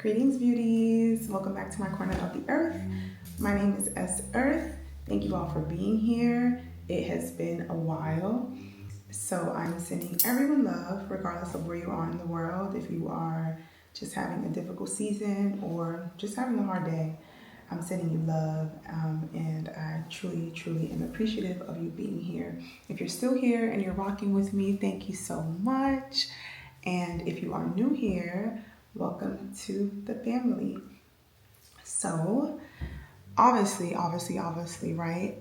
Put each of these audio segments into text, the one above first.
Greetings, beauties. Welcome back to my corner of the earth. My name is S Earth. Thank you all for being here. It has been a while. So I'm sending everyone love, regardless of where you are in the world. If you are just having a difficult season or just having a hard day, I'm sending you love, and I truly, truly am appreciative of you being here. If you're still here and you're rocking with me, thank you so much. And if you are new here, welcome to the family. So, obviously, right?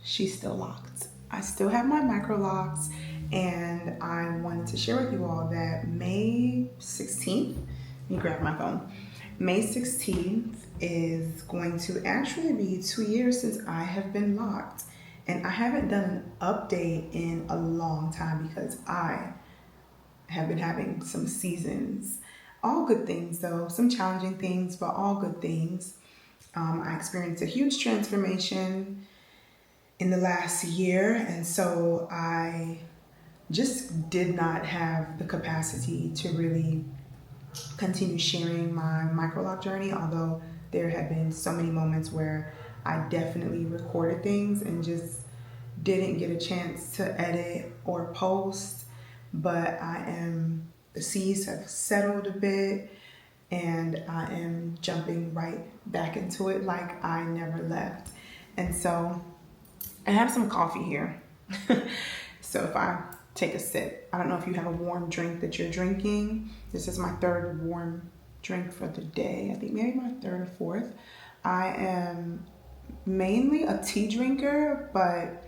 She's still locked. I still have my Microlocs, and I wanted to share with you all that May 16th, let me grab my phone. May 16th is going to actually be 2 years since I have been locked. And I haven't done an update in a long time because I have been having some seasons. All good things though, some challenging things, but all good things. I experienced a huge transformation in the last year, and so I just did not have the capacity to really continue sharing my microloc journey, although there have been so many moments where I definitely recorded things and just didn't get a chance to edit or post. But the seas have settled a bit, and I am jumping right back into it like I never left. And so I have some coffee here. So if I take a sip, I don't know if you have a warm drink that you're drinking. This is my third warm drink for the day. I think maybe my third or fourth. I am mainly a tea drinker, but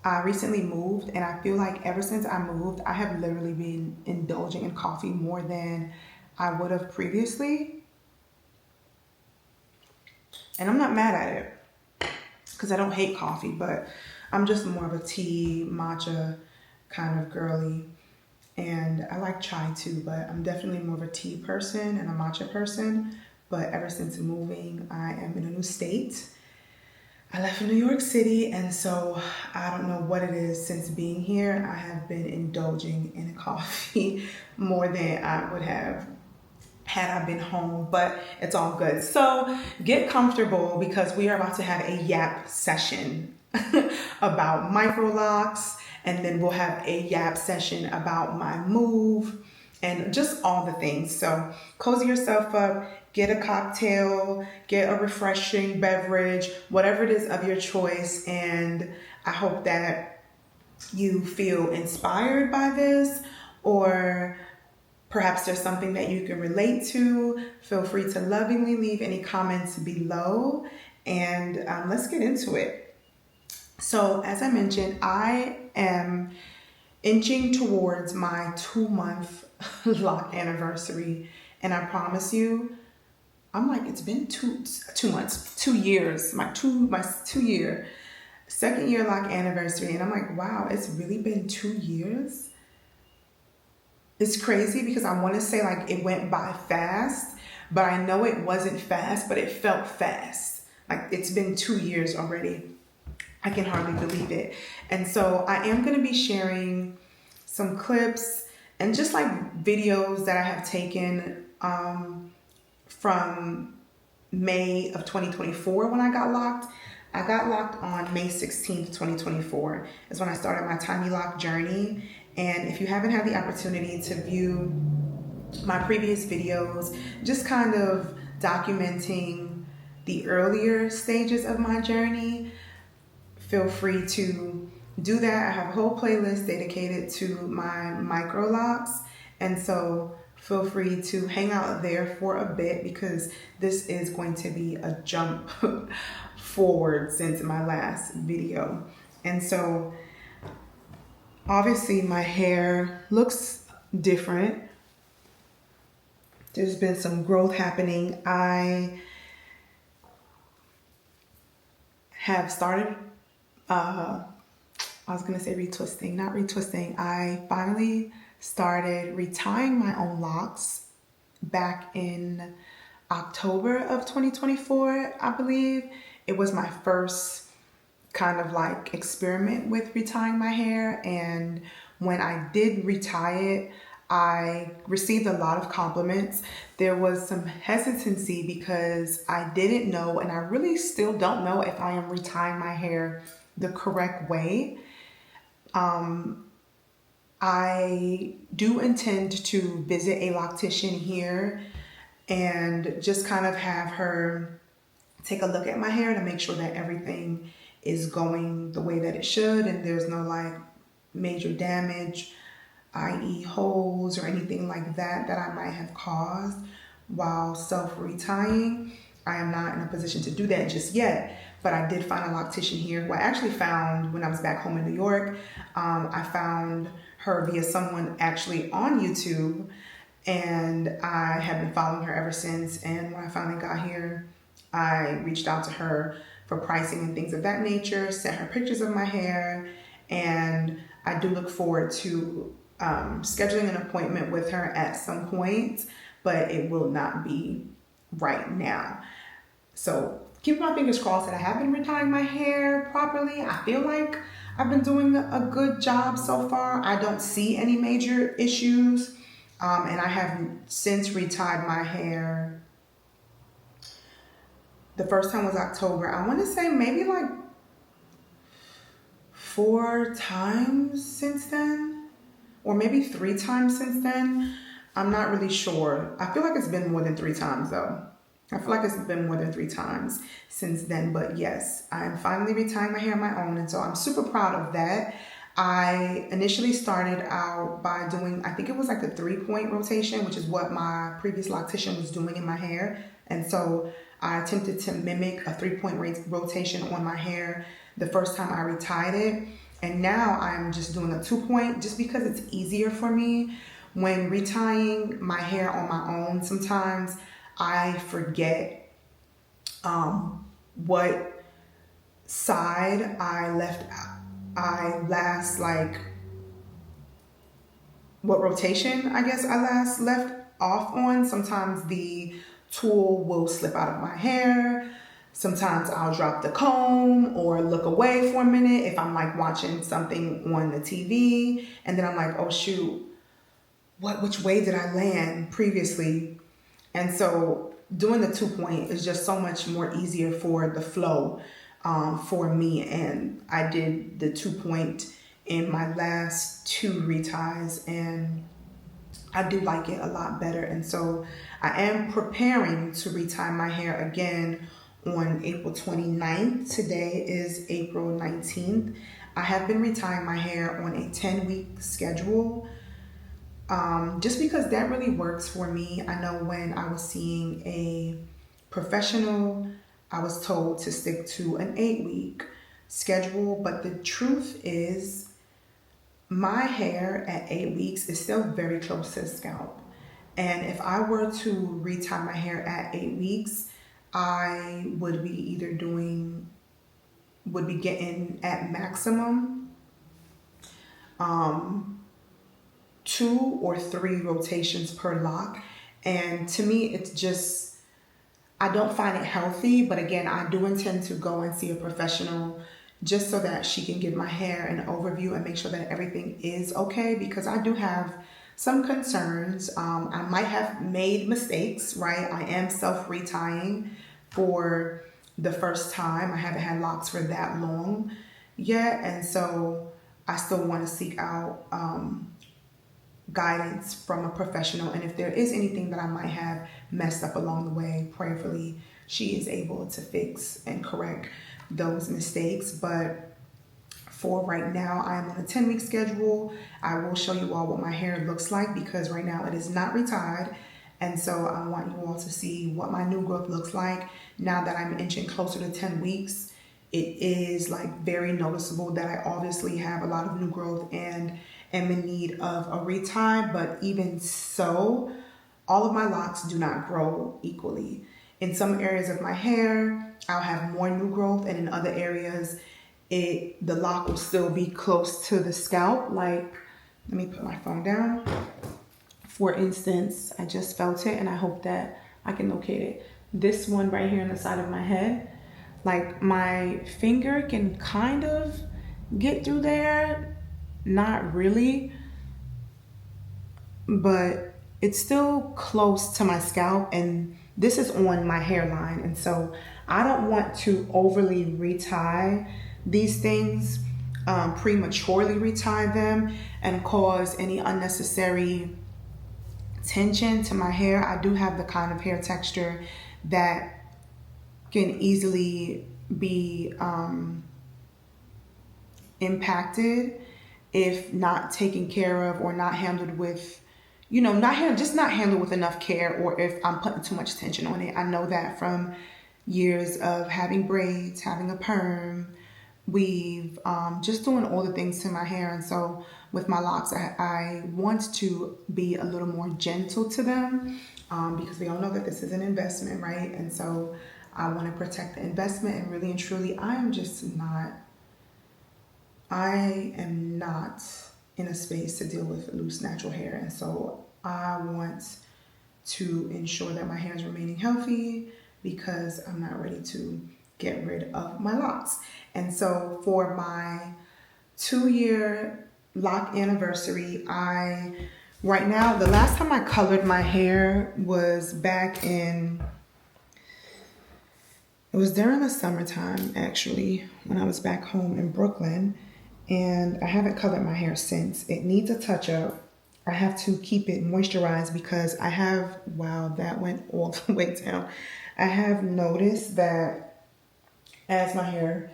I recently moved, and I feel like ever since I moved, I have literally been indulging in coffee more than I would have previously. And I'm not mad at it because I don't hate coffee, but I'm just more of a tea, matcha kind of girly. And I like chai too, but I'm definitely more of a tea person and a matcha person. But ever since moving, I am in a new state. I left New York City, and so I don't know what it is. Since being here, I have been indulging in coffee more than I would have had I been home, but it's all good. So get comfortable because we are about to have a yap session about microlocs, and then we'll have a yap session about my move and just all the things. So cozy yourself up, get a cocktail, get a refreshing beverage, whatever it is of your choice. And I hope that you feel inspired by this, or perhaps there's something that you can relate to. Feel free to lovingly leave any comments below, and let's get into it. So as I mentioned, I am inching towards my 2-month lock anniversary, and I promise you, I'm like, it's been 2 months, 2 years, my 2-year, second year lock anniversary, and I'm like, wow, it's really been 2 years. It's crazy because I want to say like it went by fast, but I know it wasn't fast, but it felt fast. Like it's been 2 years already. I can hardly believe it. And so I am going to be sharing some clips and just like videos that I have taken from May of 2024 when I got locked. I got locked on May 16th, 2024 is when I started my tiny lock journey. And if you haven't had the opportunity to view my previous videos, just kind of documenting the earlier stages of my journey, feel free to do that. I have a whole playlist dedicated to my microlocs, and so feel free to hang out there for a bit because this is going to be a jump forward since my last video. And so obviously my hair looks different. There's been some growth happening. I have started I was gonna say retwisting, not retwisting. I finally started retying my own locks back in October of 2024, I believe. It was my first kind of like experiment with retying my hair, and when I did retie it, I received a lot of compliments. There was some hesitancy because I didn't know, and I really still don't know if I am retying my hair the correct way. I do intend to visit a loctician here and just kind of have her take a look at my hair to make sure that everything is going the way that it should and there's no like major damage, i.e. holes or anything like that that I might have caused while self-retying. I am not in a position to do that just yet, but I did find a loctician here who I actually found when I was back home in New York. I found her via someone actually on YouTube, and I have been following her ever since. And when I finally got here, I reached out to her for pricing and things of that nature, sent her pictures of my hair, and I do look forward to scheduling an appointment with her at some point, but it will not be right now. So keep my fingers crossed that I have been retying my hair properly. I feel like I've been doing a good job so far. I don't see any major issues. And I have since retied my hair. The first time was October. I want to say maybe like 4 times since then, or maybe 3 times since then. I'm not really sure. I feel like it's been more than 3 times though. I feel like it's been more than 3 times since then, but yes, I'm finally retying my hair on my own, and so I'm super proud of that. I initially started out by doing, I think it was like a 3-point rotation, which is what my previous loctician was doing in my hair, and so I attempted to mimic a 3-point rotation on my hair the first time I retied it, and now I'm just doing a 2-point just because it's easier for me. When retying my hair on my own, sometimes I forget what side what rotation I guess I last left off on. Sometimes the tool will slip out of my hair. Sometimes I'll drop the comb or look away for a minute if I'm like watching something on the TV, and then I'm like, oh shoot, which way did I land previously? And so doing the 2-point is just so much more easier for the flow for me. And I did the 2-point in my last 2 reties, and I do like it a lot better. And so I am preparing to retie my hair again on April 29th. Today is April 19th. I have been retying my hair on a 10-week schedule. Just because that really works for me. I know when I was seeing a professional, I was told to stick to an 8-week schedule, but the truth is my hair at 8 weeks is still very close to the scalp. And if I were to retie my hair at 8 weeks, I would be getting at maximum 2 or 3 rotations per lock. And to me, it's just, I don't find it healthy. But again, I do intend to go and see a professional just so that she can give my hair an overview and make sure that everything is okay, because I do have some concerns. I might have made mistakes, right? I am self-retying for the first time. I haven't had locks for that long yet, and so I still want to seek out guidance from a professional, and if there is anything that I might have messed up along the way, prayerfully she is able to fix and correct those mistakes. But for right now, I am on a 10-week schedule. I will show you all what my hair looks like, because right now it is not retied, and so I want you all to see what my new growth looks like now that I'm inching closer to 10 weeks. It is like very noticeable that I obviously have a lot of new growth and am in need of a retie, but even so, all of my locks do not grow equally. In some areas of my hair, I'll have more new growth, and in other areas, the lock will still be close to the scalp. Like, let me put my phone down. For instance, I just felt it, and I hope that I can locate it. This one right here on the side of my head, like my finger can kind of get through there. Not really. but it's still close to my scalp, and this is on my hairline. And so I don't want to overly retie these things, prematurely retie them and cause any unnecessary tension to my hair. I do have the kind of hair texture that can easily be impacted if not taken care of or not handled with, not handled with enough care, or if I'm putting too much tension on it. I know that from years of having braids, having a perm, weave, just doing all the things to my hair. And so with my locks, I want to be a little more gentle to them, because we all know that this is an investment, right? And so I want to protect the investment, and really and truly, I am not in a space to deal with loose natural hair. And so I want to ensure that my hair is remaining healthy, because I'm not ready to get rid of my locks. And so for my 2-year lock anniversary, right now, the last time I colored my hair was back in, it was during the summertime, actually, when I was back home in Brooklyn. And I haven't colored my hair since. It needs a touch up. I have to keep it moisturized because wow, that went all the way down. I have noticed that as my hair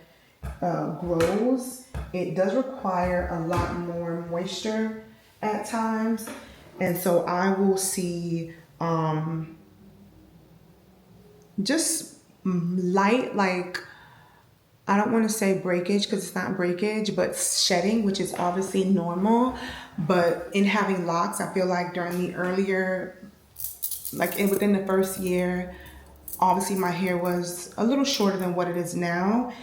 grows, it does require a lot more moisture at times. And so I will see just light, like, I don't want to say breakage because it's not breakage, but shedding, which is obviously normal. But in having locks, I feel like during the earlier, within the first year, obviously my hair was a little shorter than what it is now.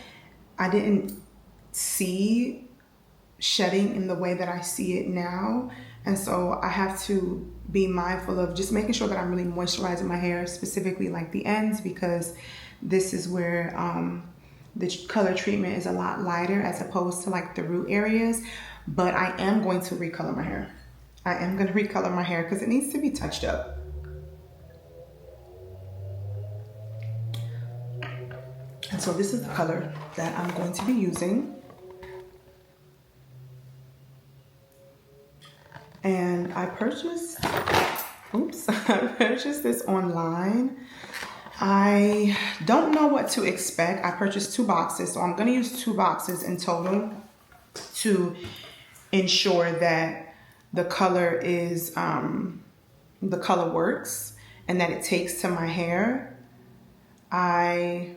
I didn't see shedding in the way that I see it now. And so I have to be mindful of just making sure that I'm really moisturizing my hair, specifically like the ends, because this is where the color treatment is a lot lighter as opposed to like the root areas. But I am going to recolor my hair. I am going to recolor my hair because it needs to be touched up. And so this is the color that I'm going to be using. And I purchased this online. I don't know what to expect. I purchased 2 boxes, so I'm going to use 2 boxes in total to ensure that the color works and that it takes to my hair. I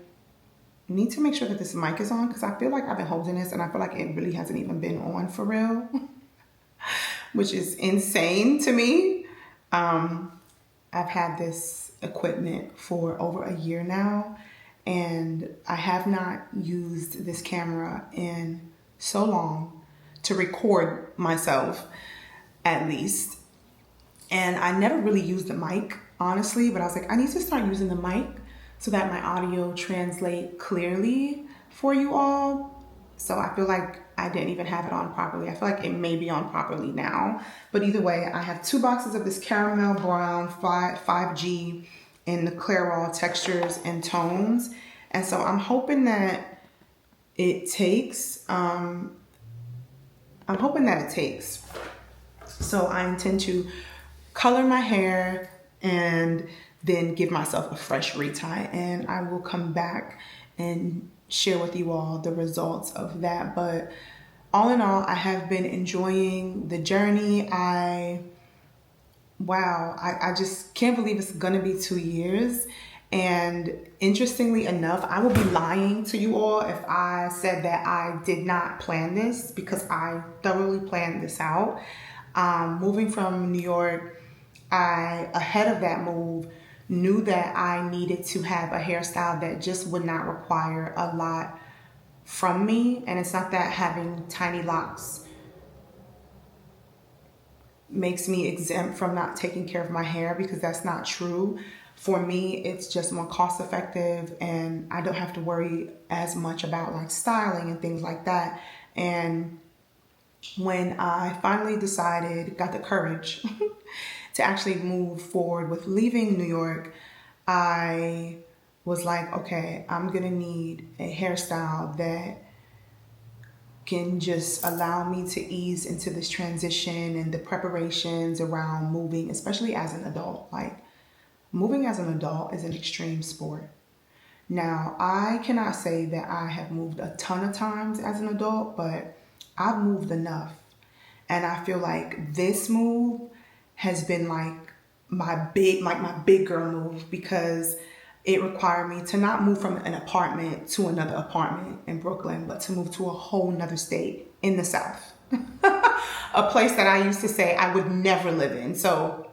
need to make sure that this mic is on because I feel like I've been holding this and I feel like it really hasn't even been on for real, which is insane to me. I've had this equipment for over a year now, and I have not used this camera in so long to record myself, at least. And I never really used the mic, honestly, but I was like, I need to start using the mic so that my audio translate clearly for you all. So I feel like I didn't even have it on properly. I feel like it may be on properly now. But either way, I have 2 boxes of this caramel brown 5G in the Clairol textures and tones. And so I'm hoping that it takes. So I intend to color my hair and then give myself a fresh retie. And I will come back and share with you all the results of that. But all in all, I have been enjoying the journey. I just can't believe it's gonna be 2 years. And interestingly enough, I would be lying to you all if I said that I did not plan this, because I thoroughly planned this out. Moving from New York, ahead of that move, knew that I needed to have a hairstyle that just would not require a lot from me. And it's not that having tiny locks makes me exempt from not taking care of my hair, because that's not true. For me, it's just more cost effective and I don't have to worry as much about like styling and things like that. And when I finally decided, got the courage to actually move forward with leaving New York, I was like, okay, I'm gonna need a hairstyle that can just allow me to ease into this transition and the preparations around moving, especially as an adult. Like, moving as an adult is an extreme sport. Now, I cannot say that I have moved a ton of times as an adult, but I've moved enough. And I feel like this move has been like my big girl move, because it required me to not move from an apartment to another apartment in Brooklyn, but to move to a whole nother state in the South. A place that I used to say I would never live in. So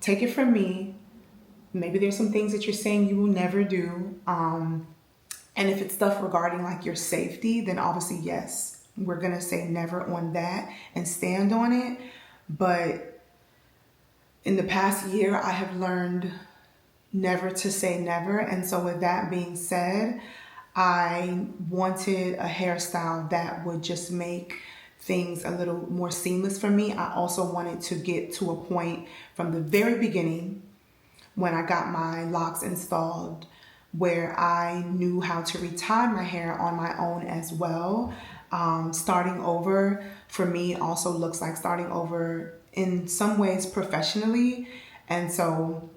take it from me. Maybe there's some things that you're saying you will never do. And if it's stuff regarding like your safety, then obviously, yes, we're going to say never on that and stand on it. But in the past year, I have learned never to say never. And so with that being said, I wanted a hairstyle that would just make things a little more seamless for me. I also wanted to get to a point from the very beginning when I got my locks installed where I knew how to retie my hair on my own as well. Starting over for me also looks like starting over in some ways professionally. And so,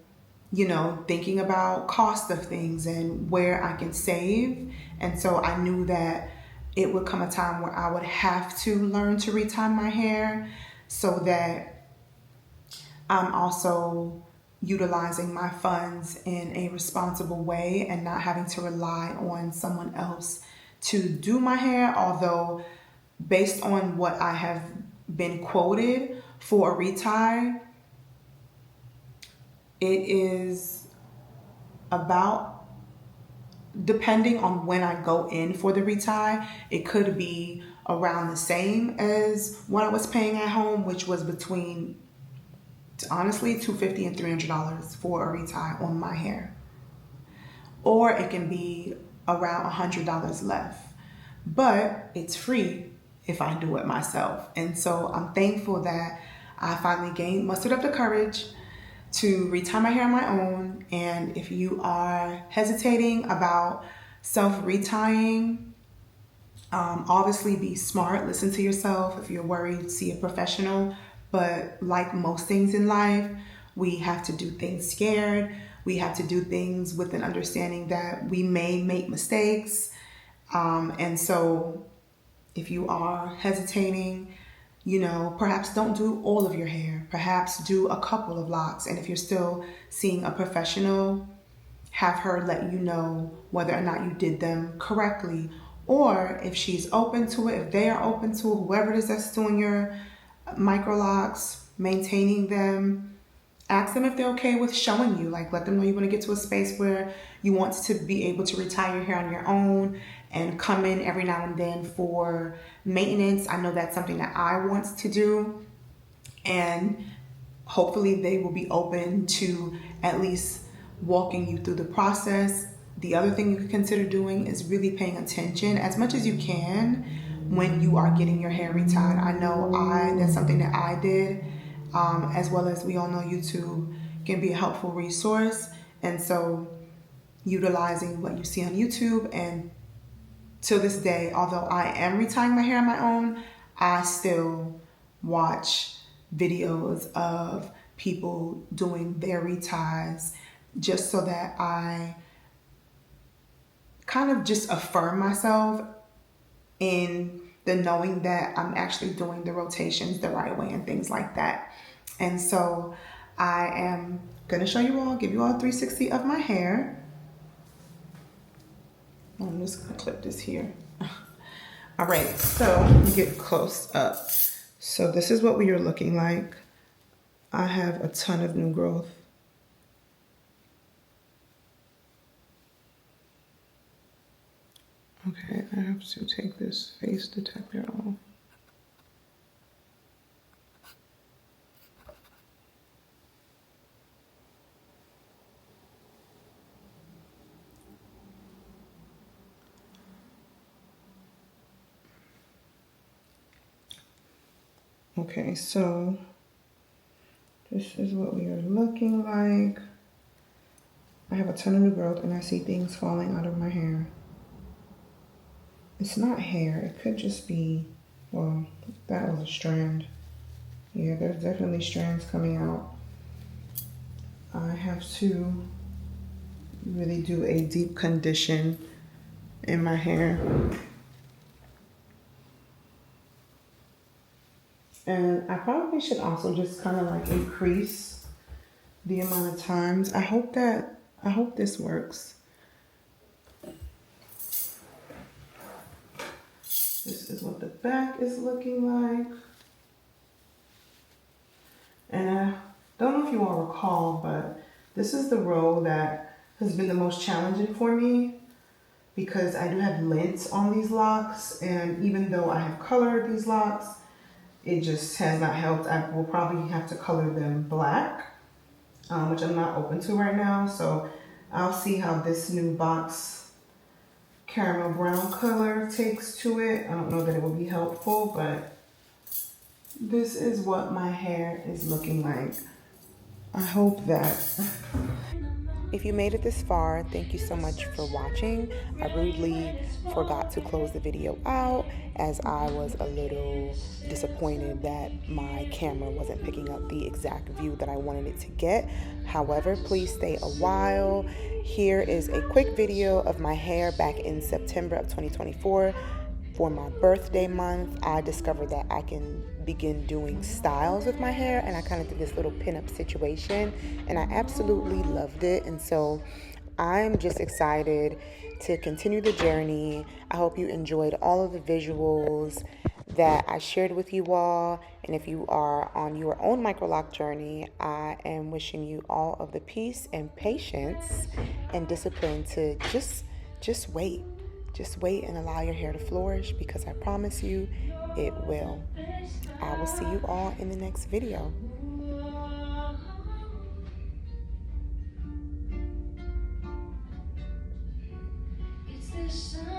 you know, thinking about cost of things and where I can save. And so I knew that it would come a time where I would have to learn to retie my hair so that I'm also utilizing my funds in a responsible way and not having to rely on someone else to do my hair. Although based on what I have been quoted for a retie, it is about, depending on when I go in for the retie, it could be around the same as what I was paying at home, which was between, honestly, $250 and $300 for a retie on my hair. Or it can be around $100 left. But it's free if I do it myself. And so I'm thankful that I finally mustered up the courage to retie my hair on my own. And if you are hesitating about self-retying, obviously be smart, listen to yourself. If you're worried, see a professional. But like most things in life, we have to do things scared. We have to do things with an understanding that we may make mistakes. And so if you are hesitating, you know, perhaps don't do all of your hair. Perhaps do a couple of locks. And if you're still seeing a professional, have her let you know whether or not you did them correctly. Or if she's open to it, if they are open to it, whoever it is that's doing your microlocks, maintaining them, ask them if they're okay with showing you. Like, let them know you want to get to a space where you want to be able to retire your hair on your own and come in every now and then for maintenance. I know that's something that I want to do, and hopefully they will be open to at least walking you through the process. The other thing you could consider doing is really paying attention as much as you can when you are getting your hair retied. I know that's something that I did, as well as we all know YouTube can be a helpful resource. And so utilizing what you see on YouTube, and till this day, although I am retying my hair on my own, I still watch videos of people doing their reties just so that I kind of just affirm myself in the knowing that I'm actually doing the rotations the right way and things like that. And so I am gonna give you all a 360 of my hair. I'm just gonna clip this here. All right, so let me get close up. So this is what we are looking like. I have a ton of new growth. Okay, I have to take this face detector off. Okay, so this is what we are looking like. I have a ton of new growth and I see things falling out of my hair. It's not hair, it could just be, well, that was a strand. Yeah, there's definitely strands coming out. I have to really do a deep condition in my hair. And I probably should also just kind of like increase the amount of times. I hope this works. This is what the back is looking like. And I don't know if you all recall, but this is the row that has been the most challenging for me because I do have lint on these locks, and even though I have colored these locks, it just has not helped. I will probably have to color them black, which I'm not open to right now. So I'll see how this new box caramel brown color takes to it. I don't know that it will be helpful, but this is what my hair is looking like. I hope that. If you made it this far, thank you so much for watching. I rudely forgot to close the video out as I was a little disappointed that my camera wasn't picking up the exact view that I wanted it to get. However, please stay a while. Here is a quick video of my hair back in September of 2024. For my birthday month, I discovered that I can begin doing styles with my hair, and I kind of did this little pinup situation, and I absolutely loved it. And so I'm just excited to continue the journey. I hope you enjoyed all of the visuals that I shared with you all. And if you are on your own microloc journey, I am wishing you all of the peace and patience and discipline to just wait. Just wait and allow your hair to flourish, because I promise you it will. I will see you all in the next video. It's the sun.